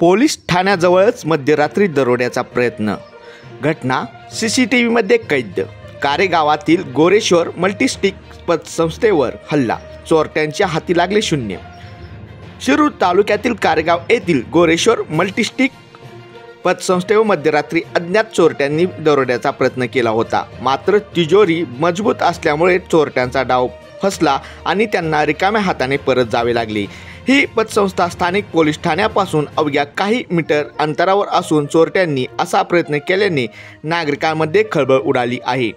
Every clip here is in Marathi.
पोलीस ठाण्याजवळच मध्यरात्री दरोड्याचा प्रयत्न। घटना सीसीटीव्हीमध्ये कैद। कारेगावातील गोरेश्वर मल्टीस्टिक पतसंस्थेवर हल्ला, चोरट्यांच्या हाती लागले शून्य। शिरूर तालुक्यातील कारेगाव येथील गोरेश्वर मल्टीस्टिक पतसंस्थेवर मध्यरात्री अज्ञात चोरट्यांनी दरोड्याचा प्रयत्न केला होता। मात्र तिजोरी मजबूत असल्यामुळे चोरट्यांचा डाव फसला आणि त्यांना रिकाम्या हाताने परत जावे लागले। ही पतसंस्था स्थानिक पोलीस ठाण्यापासून अवघ्या काही मीटर अंतरावर असून चोरट्यांनी असा प्रयत्न केल्याने नागरिकांमध्ये खळबळ उडाली आहे।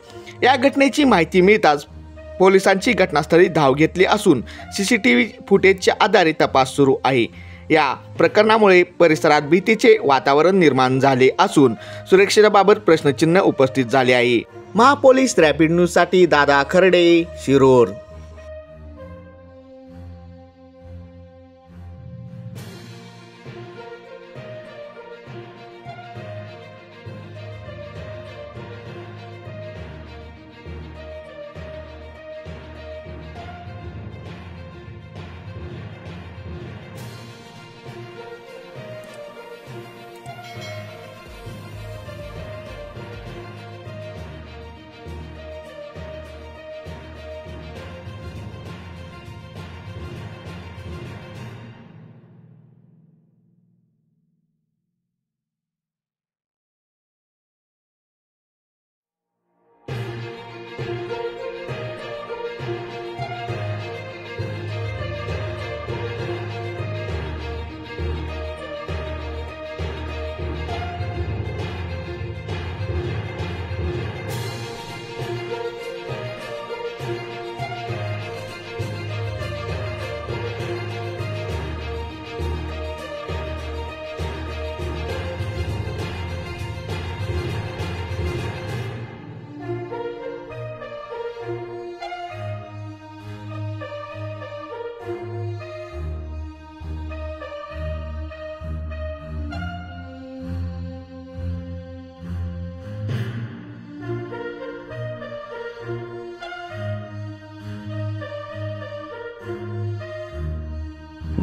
या घटनेची माहिती मिळताच पोलिसांची घटनास्थळी धाव घेतली असून सीसीटीव्ही फुटेजच्या आधारे तपास सुरू आहे। या प्रकरणामुळे परिसरात भीतीचे वातावरण निर्माण झाले असून सुरक्षेबाबत प्रश्नचिन्ह उपस्थित झाले आहे। महापोलीस रॅपिड न्यूजसाठी दादा खर्डे, शिरूर।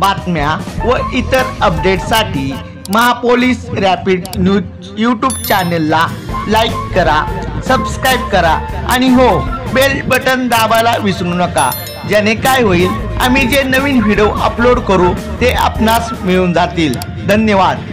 बातम्या व इतर अपडेट्ससाठी महापोलीस रॅपिड न्यूज यूट्यूब चॅनलला लाईक करा, सबस्क्राईब करा आणि हो, बेल बटन दाबायला विसरू नका। ज्याने काय होईल, आम्ही जे नवीन व्हिडिओ अपलोड करू ते आपणास मिळून जातील। धन्यवाद।